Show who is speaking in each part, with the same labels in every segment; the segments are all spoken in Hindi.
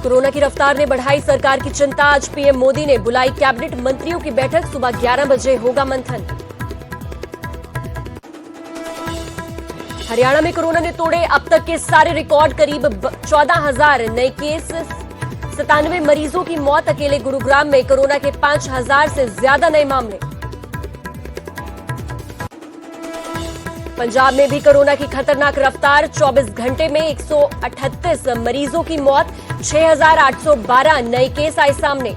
Speaker 1: कोरोना की रफ्तार ने बढ़ाई सरकार की चिंता। आज पीएम मोदी ने बुलाई कैबिनेट मंत्रियों की बैठक। सुबह 11 बजे होगा मंथन। हरियाणा में कोरोना ने तोड़े अब तक के सारे रिकॉर्ड। करीब 14,000 नए केस, 97 मरीजों की मौत। अकेले गुरुग्राम में कोरोना के 5,000 से ज्यादा नए मामले। पंजाब में भी कोरोना की खतरनाक रफ्तार। 24 घंटे में 138 मरीजों की मौत। 6,812 नए केस आए सामने।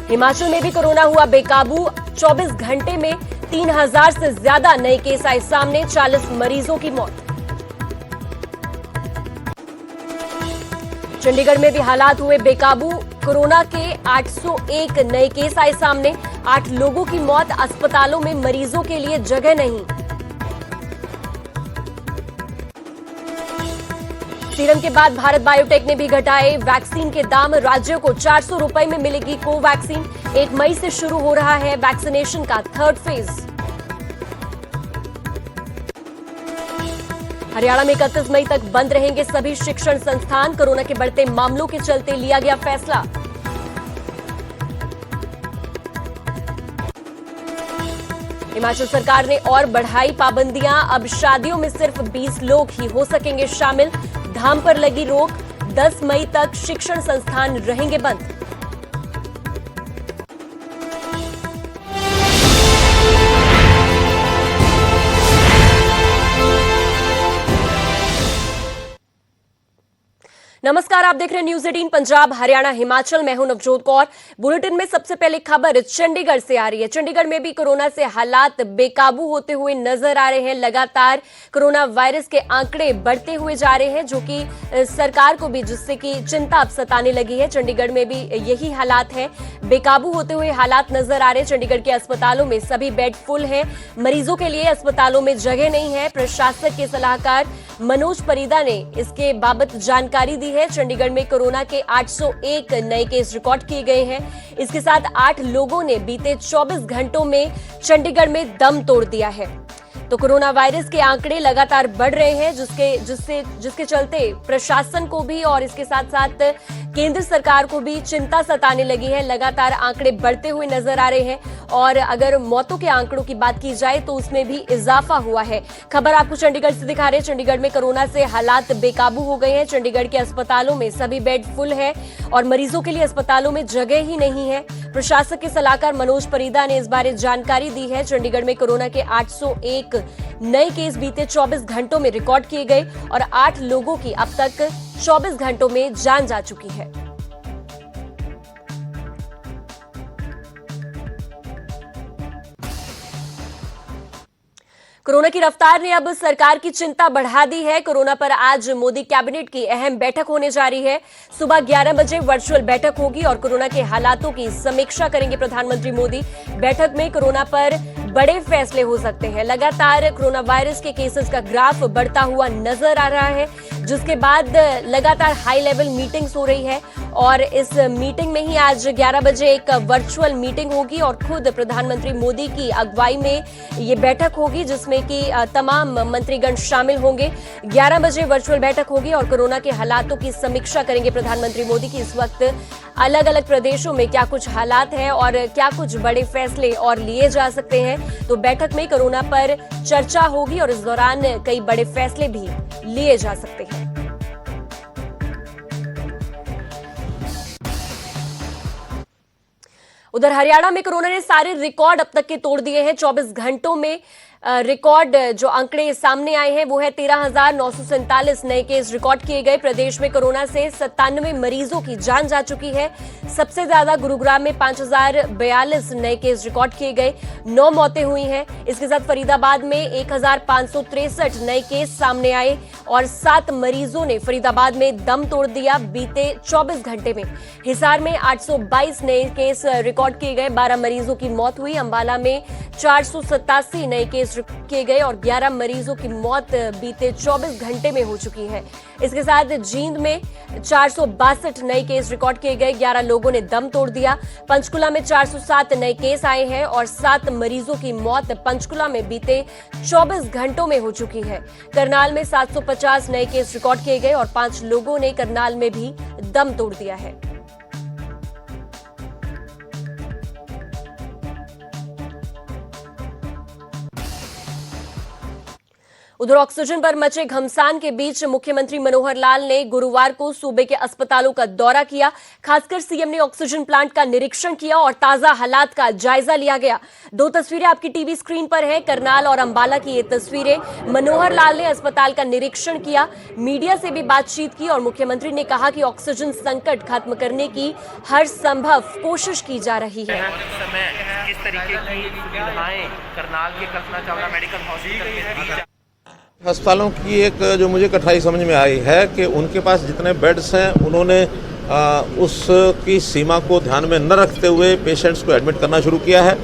Speaker 1: हिमाचल में भी कोरोना हुआ बेकाबू। 24 घंटे में 3,000 से ज्यादा नए केस आए सामने। 40 मरीजों की मौत। चंडीगढ़ में भी हालात हुए बेकाबू। कोरोना के 801 नए केस आए सामने। 8 लोगों की मौत। अस्पतालों में मरीजों के लिए जगह नहीं। सीरम के बाद भारत बायोटेक ने भी घटाए वैक्सीन के दाम। राज्यों को 400 रुपए में मिलेगी कोवैक्सीन। 1 मई से शुरू हो रहा है वैक्सीनेशन का 3rd फेज। हरियाणा में 31 मई तक बंद रहेंगे सभी शिक्षण संस्थान। कोरोना के बढ़ते मामलों के चलते लिया गया फैसला। हिमाचल सरकार ने और बढ़ाई पाबंदियां। अब शादियों में सिर्फ 20 लोग ही हो सकेंगे शामिल। धाम पर लगी रोक। 10 मई तक शिक्षण संस्थान रहेंगे बंद। नमस्कार, आप देख रहे हैं न्यूज 18 पंजाब हरियाणा हिमाचल। मैं हूं नवजोत कौर। बुलेटिन में सबसे पहले खबर चंडीगढ़ से आ रही है। चंडीगढ़ में भी कोरोना से हालात बेकाबू होते हुए नजर आ रहे हैं। लगातार कोरोना वायरस के आंकड़े बढ़ते हुए जा रहे हैं, जो कि सरकार को भी जिससे कि चिंता अब सताने लगी है। चंडीगढ़ में भी यही हालात है, बेकाबू होते हुए हालात नजर आ रहे हैं। चंडीगढ़ के अस्पतालों में सभी बेड फुल हैं। मरीजों के लिए अस्पतालों में जगह नहीं है। प्रशासक के सलाहकार मनोज परिदा ने इसके बाबत जानकारी दी है। चंडीगढ़ में कोरोना के 801 नए केस रिकॉर्ड किए गए हैं। इसके साथ 8 लोगों ने बीते 24 घंटों में चंडीगढ़ में दम तोड़ दिया है। तो कोरोना वायरस के आंकड़े लगातार बढ़ रहे हैं, जिसके चलते प्रशासन को भी और इसके साथ साथ केंद्र सरकार को भी चिंता सताने लगी है। लगातार आंकड़े बढ़ते हुए नजर आ रहे हैं और अगर मौतों के आंकड़ों की बात की जाए तो उसमें भी इजाफा हुआ है। खबर आपको चंडीगढ़ से दिखा रहे हैं। चंडीगढ़ में कोरोना से हालात बेकाबू हो गए हैं। चंडीगढ़ के अस्पतालों में सभी बेड फुल है और मरीजों के लिए अस्पतालों में जगह ही नहीं है। प्रशासक के सलाहकार मनोज परिदा ने इस बारे जानकारी दी है। चंडीगढ़ में कोरोना के 801 नए केस बीते 24 घंटों में रिकॉर्ड किए गए और 8 लोगों की अब तक 24 घंटों में जान जा चुकी है। कोरोना की रफ्तार ने अब सरकार की चिंता बढ़ा दी है। कोरोना पर आज मोदी कैबिनेट की अहम बैठक होने जा रही है। सुबह 11 बजे वर्चुअल बैठक होगी और कोरोना के हालातों की समीक्षा करेंगे प्रधानमंत्री मोदी। बैठक में कोरोना पर बड़े फैसले हो सकते हैं। लगातार कोरोना वायरस के केसेस का ग्राफ बढ़ता हुआ नजर आ रहा है, जिसके बाद लगातार हाई लेवल मीटिंग्स हो रही है और इस मीटिंग में ही आज 11 बजे एक वर्चुअल मीटिंग होगी और खुद प्रधानमंत्री मोदी की अगुवाई में ये बैठक होगी, जिसमें कि तमाम मंत्रीगण शामिल होंगे। 11 बजे वर्चुअल बैठक होगी और कोरोना के हालातों की समीक्षा करेंगे प्रधानमंत्री मोदी की इस वक्त अलग अलग प्रदेशों में क्या कुछ हालात हैं और क्या कुछ बड़े फैसले और लिए जा सकते हैं। तो बैठक में कोरोना पर चर्चा होगी और इस दौरान कई बड़े फैसले भी लिए जा सकते हैं। उधर हरियाणा में कोरोना ने सारे रिकॉर्ड अब तक के तोड़ दिए हैं। 24 घंटों में रिकॉर्ड जो आंकड़े सामने आए हैं वो है 13,947 नए केस रिकॉर्ड किए गए। प्रदेश में कोरोना से 97 मरीजों की जान जा चुकी है। सबसे ज्यादा गुरुग्राम में 5,042 नए केस रिकॉर्ड किए गए। 9 मौतें हुई हैं। इसके साथ फरीदाबाद में 1,563 नए केस सामने आए और 7 मरीजों ने फरीदाबाद में दम तोड़ दिया बीते 24 घंटे में। हिसार में 822 नए केस रिकॉर्ड किए गए। 12 मरीजों की मौत हुई। अंबाला में 487 नए केस किए गए और 11 मरीजों की मौत बीते 24 घंटे में हो चुकी है। इसके साथ जींद में 462 नए केस रिकॉर्ड किए गए। 11 लोगों ने दम तोड़ दिया। पंचकुला में 407 नए केस आए हैं और 7 मरीजों की मौत पंचकुला में बीते 24 घंटों में हो चुकी है। करनाल में 725 750 नए केस रिकॉर्ड किए गए और 5 लोगों ने करनाल में भी दम तोड़ दिया है। उधर ऑक्सीजन पर मचे घमसान के बीच मुख्यमंत्री मनोहर लाल ने गुरुवार को सूबे के अस्पतालों का दौरा किया। खासकर सीएम ने ऑक्सीजन प्लांट का निरीक्षण किया और ताजा हालात का जायजा लिया गया। 2 तस्वीरें आपकी टीवी स्क्रीन पर है, करनाल और अंबाला की ये तस्वीरें। मनोहर लाल ने अस्पताल का निरीक्षण किया, मीडिया से भी बातचीत की और मुख्यमंत्री ने कहा कि ऑक्सीजन संकट खत्म करने की हर संभव कोशिश की जा रही है।
Speaker 2: किस तरीके की सुविधाएं करनाल के कल्पना चावला मेडिकल हॉस्पिटल में दी जा
Speaker 3: अस्पतालों की एक जो मुझे कठिनाई समझ में आई है कि उनके पास जितने बेड्स हैं उन्होंने उसकी सीमा को ध्यान में न रखते हुए पेशेंट्स को एडमिट करना शुरू किया है।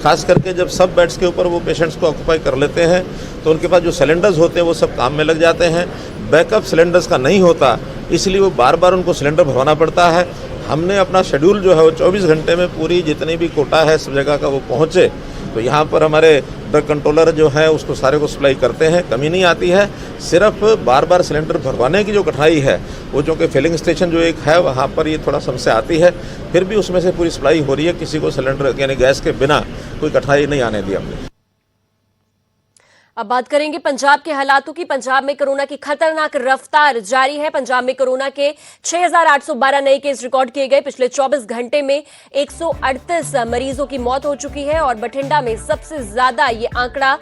Speaker 3: खास करके जब सब बेड्स के ऊपर वो पेशेंट्स को ऑक्यूपाई कर लेते हैं तो उनके पास जो सिलेंडर्स होते हैं वो सब काम में लग जाते हैं। बैकअप सिलेंडर्स का नहीं होता, इसलिए वो बार बार उनको सिलेंडर भरवाना पड़ता है। हमने अपना शेड्यूल जो है वो 24 घंटे में पूरी जितनी भी कोटा है सब जगह का वो पहुँचे, तो यहाँ पर हमारे ड्रग कंट्रोलर जो है उसको सारे को सप्लाई करते हैं, कमी नहीं आती है। सिर्फ बार बार सिलेंडर भरवाने की जो कठिनाई है वो चूँकि फिलिंग स्टेशन जो एक है वहाँ पर ये थोड़ा समस्या आती है, फिर भी उसमें से पूरी सप्लाई हो रही है। किसी को सिलेंडर यानी गैस के बिना कोई कठिनाई नहीं आने दी हमने।
Speaker 1: अब बात करेंगे पंजाब के हालातों की। पंजाब में कोरोना की खतरनाक रफ्तार जारी है। पंजाब में कोरोना के 6,812 नए केस रिकॉर्ड किए गए। पिछले 24 घंटे में 138 मरीजों की मौत हो चुकी है और बठिंडा में सबसे ज्यादा ये आंकड़ा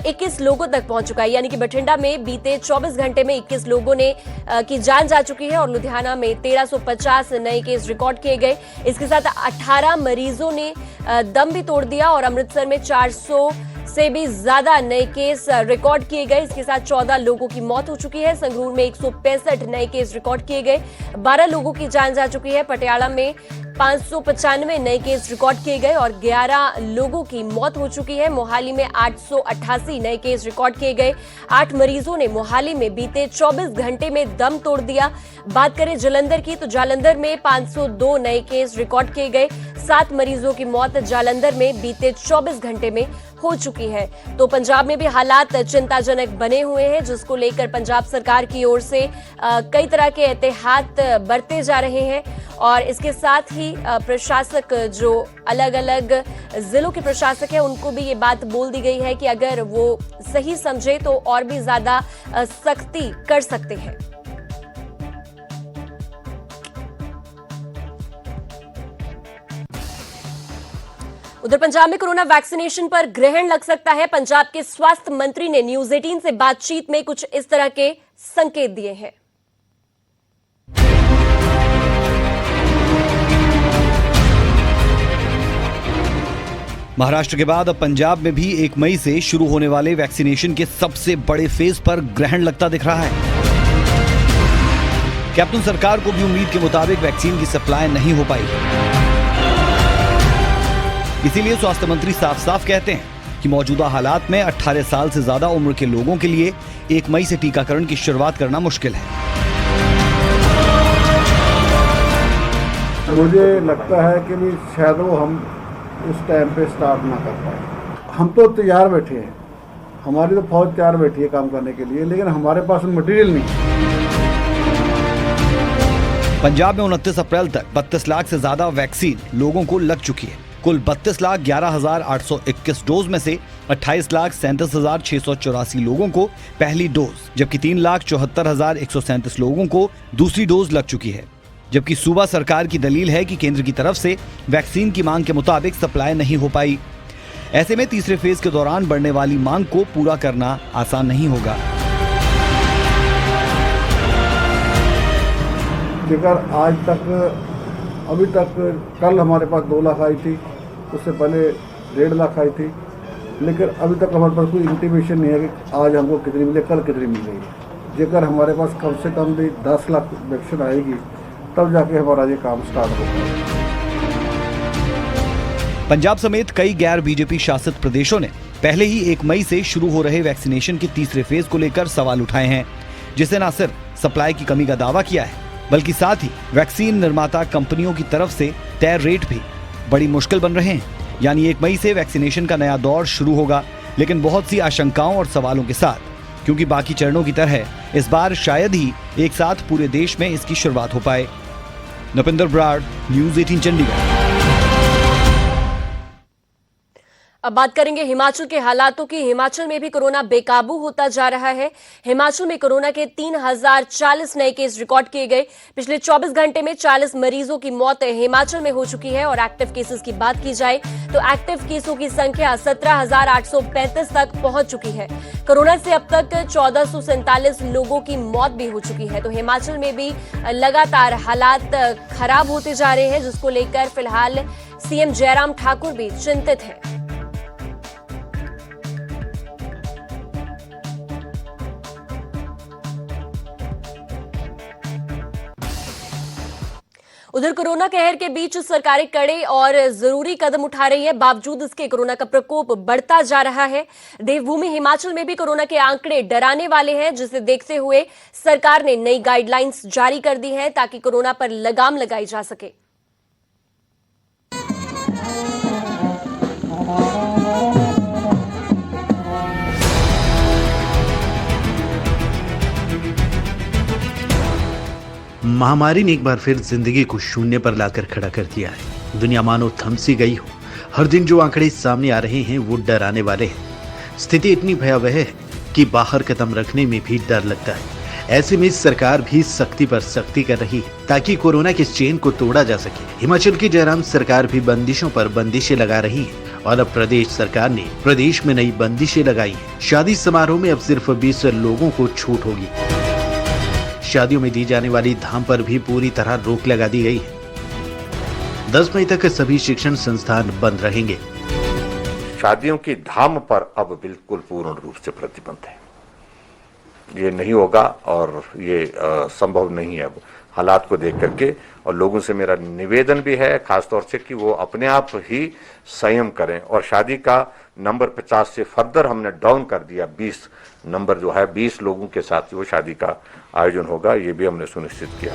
Speaker 1: 21 लोगों तक पहुंच चुका है। यानी कि बठिंडा में बीते 24 घंटे में 21 लोगों ने की जान जा चुकी है और लुधियाना में 1350 नए केस रिकॉर्ड किए गए। इसके साथ 18 मरीजों ने दम भी तोड़ दिया और अमृतसर में 400 से भी ज्यादा नए केस रिकॉर्ड किए गए। इसके साथ 14 लोगों की मौत हो चुकी है। संगरूर में 165 नए केस रिकॉर्ड किए गए, 12 लोगों की जान जा चुकी है। पटियाला में 595 नए केस रिकॉर्ड किए गए और 11 लोगों की मौत हो चुकी है। मोहाली में 888 नए केस रिकॉर्ड किए गए। 8 मरीजों ने मोहाली में बीते 24 घंटे में दम तोड़ दिया। बात करें जालंधर की तो जालंधर में 502 नए केस रिकॉर्ड किए गए। 7 मरीजों की मौत जालंधर में बीते 24 घंटे में हो चुकी है। तो पंजाब में भी हालात चिंताजनक बने हुए हैं, जिसको लेकर पंजाब सरकार की ओर से कई तरह के एहतियात बरते जा रहे हैं और इसके साथ ही प्रशासक जो अलग अलग जिलों के प्रशासक हैं उनको भी ये बात बोल दी गई है कि अगर वो सही समझे तो और भी ज्यादा सख्ती कर सकते हैं। उधर पंजाब में कोरोना वैक्सीनेशन पर ग्रहण लग सकता है। पंजाब के स्वास्थ्य मंत्री ने न्यूज 18 से बातचीत में कुछ इस तरह के संकेत दिए हैं।
Speaker 4: महाराष्ट्र के बाद अब पंजाब में भी 1 मई से शुरू होने वाले वैक्सीनेशन के सबसे बड़े फेज पर ग्रहण लगता दिख रहा है। कैप्टन सरकार को भी उम्मीद के मुताबिक वैक्सीन की सप्लाई नहीं हो पाई। इसीलिए स्वास्थ्य मंत्री साफ साफ कहते हैं कि मौजूदा हालात में 18 साल से ज्यादा उम्र के लोगों के लिए 1 मई से टीकाकरण की शुरुआत करना मुश्किल है।
Speaker 5: मुझे लगता है कि भी शायद वो हम उस टाइम पे स्टार्ट ना कर पाए। हम तो तैयार बैठे हैं, हमारी तो फौज तैयार बैठी है काम करने के लिए, लेकिन हमारे पास मटेरियल नहीं है।
Speaker 4: पंजाब में 29 अप्रैल तक 32 लाख से ज्यादा वैक्सीन लोगों को लग चुकी है। कुल 32,11,821 डोज में से 28,37,684 लोगों को पहली डोज, जबकि 3,74,137 लोगों को दूसरी डोज लग चुकी है। जबकि सूबा सरकार की दलील है कि केंद्र की तरफ से वैक्सीन की मांग के मुताबिक सप्लाई नहीं हो पाई। ऐसे में तीसरे फेज के दौरान बढ़ने वाली मांग को पूरा करना आसान नहीं होगा।
Speaker 5: जेकर आज तक अभी तक कल हमारे पास 2 लाख आई थी, उससे पहले 1.5 लाख आई थी, लेकिन अभी तक हमारे पास कोई इंटीमेशन नहीं है कि आज हमको कितनी मिले, कल कितनी मिल गई। जेकर हमारे पास कम से कम भी 10 लाख वैक्सीन आएगी तब जाके हमारा ये काम स्टार्ट होगा।
Speaker 4: पंजाब समेत कई गैर बीजेपी शासित प्रदेशों ने पहले ही 1 मई से शुरू हो रहे वैक्सीनेशन के तीसरे फेज को लेकर सवाल उठाए हैं, जिससे न सिर्फ सप्लाई की कमी का दावा किया है बल्कि साथ ही वैक्सीन निर्माता कंपनियों की तरफ से तय रेट भी बड़ी मुश्किल बन रहे हैं। यानी 1 मई से वैक्सीनेशन का नया दौर शुरू होगा, लेकिन बहुत सी आशंकाओं और सवालों के साथ, क्योंकि बाकी चरणों की तरह इस बार शायद ही एक साथ पूरे देश में इसकी शुरुआत हो पाए। नपिंदर ब्राड़, न्यूज़ 18 चंडीगढ़।
Speaker 1: अब बात करेंगे हिमाचल के हालातों की। हिमाचल में भी कोरोना बेकाबू होता जा रहा है। हिमाचल में कोरोना के 3040 नए केस रिकॉर्ड किए गए। पिछले 24 घंटे में 40 मरीजों की मौत हिमाचल में हो चुकी है। और एक्टिव केसेस की बात की जाए तो एक्टिव केसों की संख्या 17,835 तक पहुंच चुकी है। कोरोना से अब तक 1447 लोगों की मौत भी हो चुकी है। तो हिमाचल में भी लगातार हालात खराब होते जा रहे हैं, जिसको लेकर फिलहाल सीएम जयराम ठाकुर भी चिंतित हैं। उधर कोरोना कहर के बीच सरकारें कड़े और जरूरी कदम उठा रही है। बावजूद इसके कोरोना का प्रकोप बढ़ता जा रहा है। देवभूमि हिमाचल में भी कोरोना के आंकड़े डराने वाले हैं, जिसे देखते हुए सरकार ने नई गाइडलाइंस जारी कर दी हैं ताकि कोरोना पर लगाम लगाई जा सके।
Speaker 6: महामारी ने एक बार फिर जिंदगी को शून्य पर लाकर खड़ा कर दिया है। दुनिया मानो थम सी गई हो। हर दिन जो आंकड़े सामने आ रहे हैं वो डराने वाले हैं। स्थिति इतनी भयावह है कि बाहर कदम रखने में भी डर लगता है। ऐसे में सरकार भी सख्ती पर सख्ती कर रही है ताकि कोरोना के चेन को तोड़ा जा सके। हिमाचल की जयराम सरकार भी बंदिशों पर बंदिशें लगा रही है और अब प्रदेश सरकार ने प्रदेश में नई बंदिशें लगाई है। शादी समारोह में अब सिर्फ 20 लोगों को छूट होगी। शादियों में दी जाने वाली धाम पर भी पूरी तरह रोक लगा दी गई है। 10 मई तक सभी शिक्षण संस्थान बंद रहेंगे।
Speaker 3: शादियों की धाम पर अब बिल्कुल पूर्ण रूप से प्रतिबंध है। ये नहीं होगा और ये संभव नहीं है अब हालात को देख करके। और लोगों से मेरा निवेदन भी है खासतौर से कि वो अपने आप ही संयम करें। और शादी का नंबर 50 से फर्दर हमने डाउन कर दिया। 20 नंबर जो है 20 लोगों के साथ वो शादी का आयोजन होगा, ये भी हमने सुनिश्चित किया।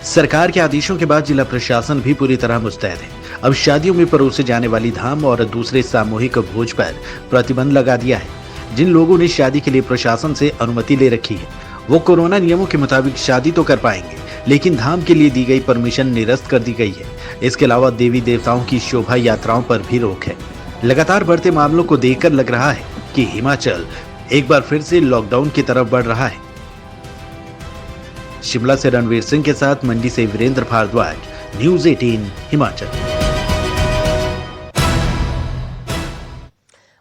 Speaker 6: सरकार के आदेशों के बाद जिला प्रशासन भी पूरी तरह मुस्तैद है। अब शादियों में परोसे जाने वाली धाम और दूसरे सामूहिक भोज पर प्रतिबंध लगा दिया है। जिन लोगों ने शादी के लिए प्रशासन से अनुमति ले रखी है वो कोरोना नियमों के मुताबिक शादी तो कर पाएंगे, लेकिन धाम के लिए दी गई परमिशन निरस्त कर दी गई है। इसके अलावा देवी देवताओं की शोभा यात्राओं पर भी रोक है। लगातार बढ़ते मामलों को देखकर लग रहा है कि हिमाचल एक बार फिर से लॉकडाउन की तरफ बढ़ रहा है। शिमला से रणवीर सिंह के साथ मंडी से वीरेंद्र भारद्वाज, न्यूज़ 18 हिमाचल।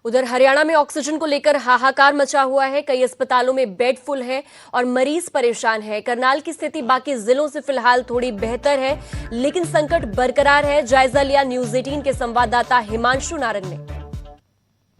Speaker 1: उधर हरियाणा में ऑक्सीजन को लेकर हाहाकार मचा हुआ है। कई अस्पतालों में बेड फुल है और मरीज परेशान है। करनाल की स्थिति बाकी जिलों से फिलहाल थोड़ी बेहतर है, लेकिन संकट बरकरार है। जायजा लिया न्यूज़ 18 के संवाददाता हिमांशु नारंग ने।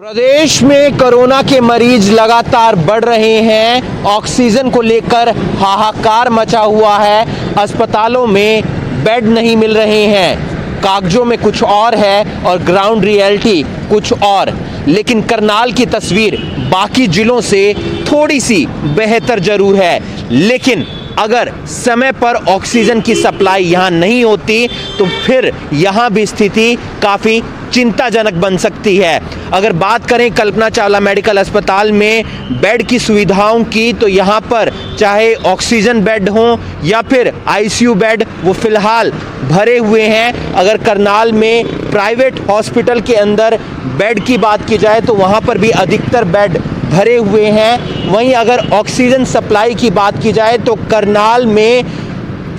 Speaker 7: प्रदेश में कोरोना के मरीज लगातार बढ़ रहे हैं। ऑक्सीजन को लेकर हाहाकार मचा हुआ है। अस्पतालों में बेड नहीं मिल रहे हैं। कागजों में कुछ और है और ग्राउंड रियलिटी कुछ और। लेकिन करनाल की तस्वीर बाकी जिलों से थोड़ी सी बेहतर जरूर है। लेकिन अगर समय पर ऑक्सीजन की सप्लाई यहाँ नहीं होती तो फिर यहाँ भी स्थिति काफ़ी चिंताजनक बन सकती है। अगर बात करें कल्पना चावला मेडिकल अस्पताल में बेड की सुविधाओं की, तो यहाँ पर चाहे ऑक्सीजन बेड हो या फिर आईसीयू बेड, वो फिलहाल भरे हुए हैं। अगर करनाल में प्राइवेट हॉस्पिटल के अंदर बेड की बात की जाए तो वहाँ पर भी अधिकतर बेड भरे हुए हैं। वहीं अगर ऑक्सीजन सप्लाई की बात की जाए तो करनाल में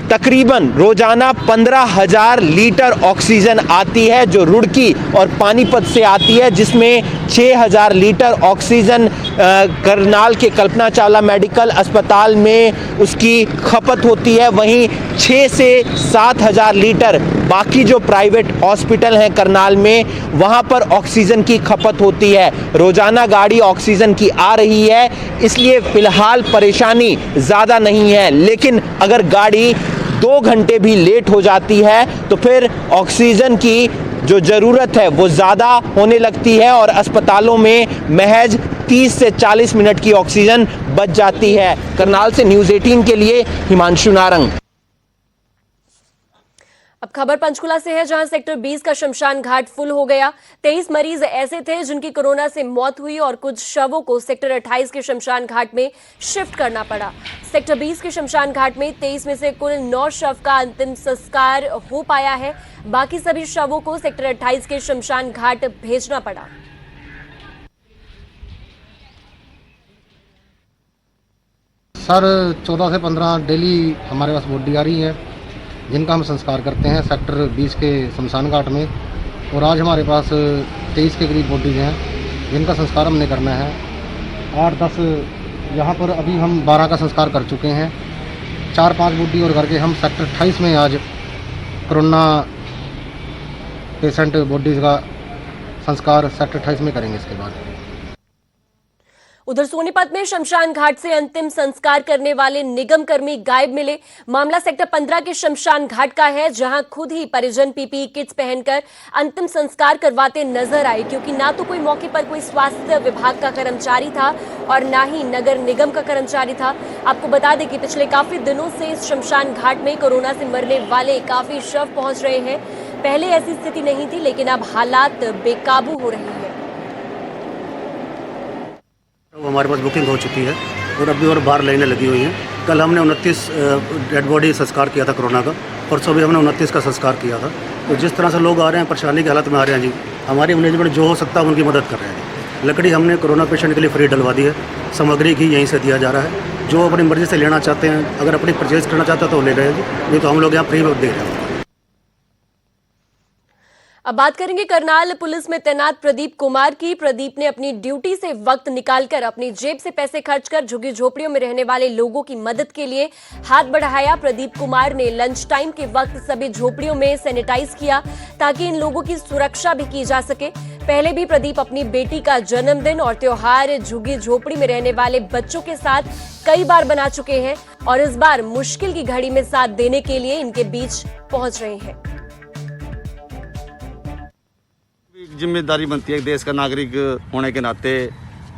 Speaker 7: तकरीबन रोजाना 15,000 लीटर ऑक्सीजन आती है, जो रुड़की और पानीपत से आती है, जिसमें 6,000 लीटर ऑक्सीजन करनाल के कल्पना चावला मेडिकल अस्पताल में उसकी खपत होती है। वहीं 6 से 7,000 लीटर बाकी जो प्राइवेट हॉस्पिटल हैं करनाल में, वहां पर ऑक्सीजन की खपत होती है। रोजाना गाड़ी ऑक्सीजन की आ रही है, इसलिए फिलहाल परेशानी ज़्यादा नहीं है। लेकिन अगर गाड़ी 2 घंटे भी लेट हो जाती है तो फिर ऑक्सीजन की जो ज़रूरत है वो ज़्यादा होने लगती है और अस्पतालों में महज 30 से 40 मिनट की ऑक्सीजन बच जाती है। करनाल से न्यूज़ 18 के लिए हिमांशु नारंग।
Speaker 1: अब खबर पंचकुला से है, जहां सेक्टर 20 का शमशान घाट फुल हो गया। 23 मरीज ऐसे थे जिनकी कोरोना से मौत हुई और कुछ शवों को सेक्टर 28 के शमशान घाट में शिफ्ट करना पड़ा। सेक्टर 20 के शमशान घाट में 23 में से कुल 9 शव का अंतिम संस्कार हो पाया है। बाकी सभी शवों को सेक्टर 28 के शमशान घाट भेजना पड़ा।
Speaker 8: सर 14 से 15 डेली हमारे पास बॉडी आ रही है, जिनका हम संस्कार करते हैं सेक्टर 20 के शमशान घाट में। और आज हमारे पास 23 के करीब बॉडीज हैं, जिनका संस्कार हमने करना है। 8-10 यहाँ पर अभी हम 12 का संस्कार कर चुके हैं। 4-5 बॉडी और करके हम सेक्टर 28 में आज कोरोना पेशेंट बॉडीज़ का संस्कार सेक्टर 28 में करेंगे। इसके बाद
Speaker 1: उधर सोनीपत में शमशान घाट से अंतिम संस्कार करने वाले निगम कर्मी गायब मिले। मामला सेक्टर 15 के शमशान घाट का है, जहां खुद ही परिजन पीपीई किट्स पहनकर अंतिम संस्कार करवाते नजर आए, क्योंकि ना तो कोई मौके पर कोई स्वास्थ्य विभाग का कर्मचारी था और ना ही नगर निगम का कर्मचारी था। आपको बता दें कि पिछले काफी दिनों से इस शमशान घाट में कोरोना से मरने वाले काफी शव पहुंच रहे हैं। पहले ऐसी स्थिति नहीं थी, लेकिन अब हालात बेकाबू हो रहे हैं।
Speaker 9: हमारे पास बुकिंग हो चुकी है और अभी और बाहर लाइनें लगी हुई हैं। कल हमने 29 डेड बॉडी संस्कार किया था कोरोना का, परसों भी हमने 29 का संस्कार किया था। तो जिस तरह से लोग आ रहे हैं, परेशानी की हालत में आ रहे हैं जी, हमारी मैनेजमेंट जो हो सकता है उनकी मदद कर रहे हैं। लकड़ी हमने कोरोना पेशेंट के लिए फ्री डलवा दी है, सामग्री घी यहीं से दिया जा रहा है। जो अपनी मर्जी से लेना चाहते हैं, अगर अपनी परचेज करना चाहते हैं तो ले रहे हैं जी, नहीं तो हम लोग यहाँ फ्री दे रहे हैं।
Speaker 1: अब बात करेंगे करनाल पुलिस में तैनात प्रदीप कुमार की। प्रदीप ने अपनी ड्यूटी से वक्त निकालकर अपनी जेब से पैसे खर्च कर झुग्गी झोपड़ियों में रहने वाले लोगों की मदद के लिए हाथ बढ़ाया। प्रदीप कुमार ने लंच टाइम के वक्त सभी झोपड़ियों में सैनिटाइज किया, ताकि इन लोगों की सुरक्षा भी की जा सके। पहले भी प्रदीप अपनी बेटी का जन्मदिन और त्योहार झुग्गी झोपड़ी में रहने वाले बच्चों के साथ कई बार बना चुके हैं और इस बार मुश्किल की घड़ी में साथ देने के लिए इनके बीच पहुंच रहे हैं।
Speaker 10: जिम्मेदारी बनती है देश का नागरिक होने के नाते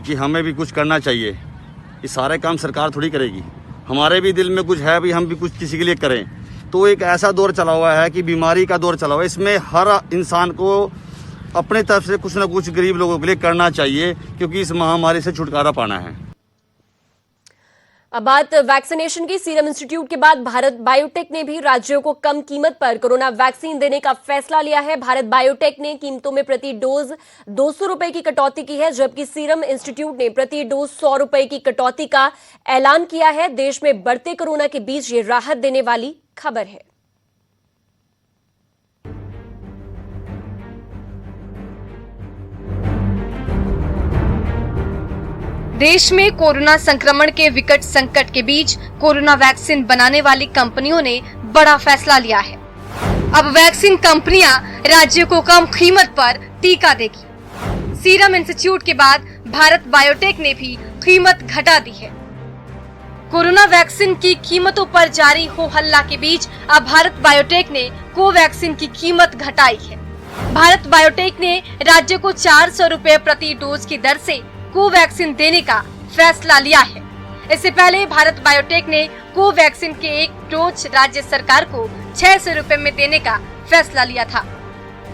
Speaker 10: कि हमें भी कुछ करना चाहिए। ये सारे काम सरकार थोड़ी करेगी, हमारे भी दिल में कुछ है भी, हम भी कुछ किसी के लिए करें। तो एक ऐसा दौर चला हुआ है कि बीमारी का दौर चला हुआ है, इसमें हर इंसान को अपने तरफ से कुछ ना कुछ गरीब लोगों के लिए करना चाहिए, क्योंकि इस महामारी से छुटकारा पाना है।
Speaker 1: अब बात वैक्सीनेशन की। सीरम इंस्टीट्यूट के बाद भारत बायोटेक ने भी राज्यों को कम कीमत पर कोरोना वैक्सीन देने का फैसला लिया है। भारत बायोटेक ने कीमतों में प्रति डोज 200 रुपए की कटौती की है, जबकि सीरम इंस्टीट्यूट ने प्रति डोज 100 रुपए की कटौती का ऐलान किया है। देश में बढ़ते कोरोना के बीच ये राहत देने वाली खबर है।
Speaker 11: देश में कोरोना संक्रमण के विकट संकट के बीच कोरोना वैक्सीन बनाने वाली कंपनियों ने बड़ा फैसला लिया है। अब वैक्सीन कंपनियां राज्यों को कम कीमत पर टीका देगी। सीरम इंस्टीट्यूट के बाद भारत बायोटेक ने भी कीमत घटा दी है। कोरोना वैक्सीन की कीमतों पर जारी हो हल्ला के बीच अब भारत बायोटेक ने कोवैक्सीन की कीमत घटाई है। भारत बायोटेक ने राज्य को 400 रुपए प्रति डोज की दर से कोवैक्सीन देने का फैसला लिया है। इससे पहले भारत बायोटेक ने कोवैक्सीन के एक डोज राज्य सरकार को 600 रुपए में देने का फैसला लिया था।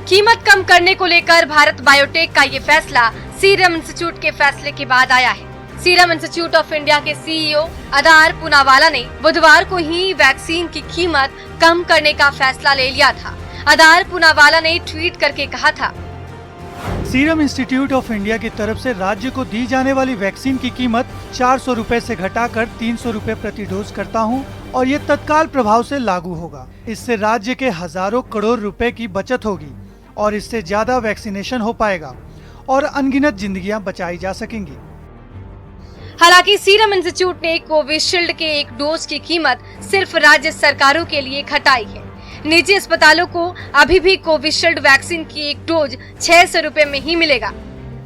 Speaker 11: कीमत कम करने को लेकर भारत बायोटेक का ये फैसला सीरम इंस्टीट्यूट के फैसले के बाद आया है। सीरम इंस्टीट्यूट ऑफ इंडिया के सीईओ अदार पूनावाला ने बुधवार को ही वैक्सीन की कीमत कम करने का फैसला ले लिया था। अदार पूनावाला ने ट्वीट करके कहा था,
Speaker 12: सीरम इंस्टीट्यूट ऑफ इंडिया की तरफ से राज्य को दी जाने वाली वैक्सीन की कीमत 400 रुपए से घटाकर 300 रुपए प्रति डोज करता हूं और ये तत्काल प्रभाव से लागू होगा। इससे राज्य के हजारों करोड़ रुपए की बचत होगी और इससे ज्यादा वैक्सीनेशन हो पाएगा और अनगिनत जिंदगियां बचाई जा सकेंगी।
Speaker 11: हालांकि सीरम इंस्टीट्यूट ने कोविशील्ड के एक डोज की कीमत सिर्फ राज्य सरकारों के लिए घटाई है। निजी अस्पतालों को अभी भी कोविशील्ड वैक्सीन की एक डोज 600 रुपए में ही मिलेगा।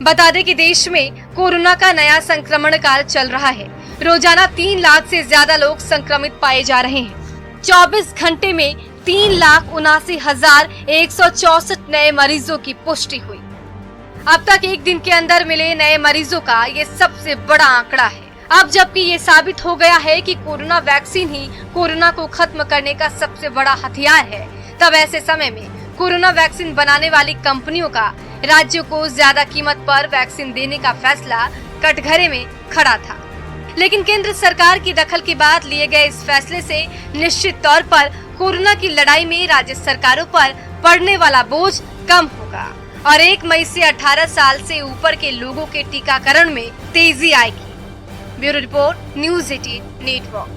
Speaker 11: बता दें कि देश में कोरोना का नया संक्रमण काल चल रहा है। रोजाना 3 लाख से ज्यादा लोग संक्रमित पाए जा रहे हैं। 24 घंटे में 3,79,164 नए मरीजों की पुष्टि हुई। अब तक एक दिन के अंदर मिले नए मरीजों का ये सबसे बड़ा आंकड़ा है। अब जबकि ये साबित हो गया है कि कोरोना वैक्सीन ही कोरोना को खत्म करने का सबसे बड़ा हथियार है, तब ऐसे समय में कोरोना वैक्सीन बनाने वाली कंपनियों का राज्यों को ज्यादा कीमत पर वैक्सीन देने का फैसला कटघरे में खड़ा था। लेकिन केंद्र सरकार की दखल के बाद लिए गए इस फैसले से निश्चित तौर पर कोरोना की लड़ाई में राज्य सरकारों पर पड़ने वाला बोझ कम होगा और 1 मई से 18 साल से ऊपर के लोगों के टीकाकरण में तेजी आएगी। Bureau report, news 18 network.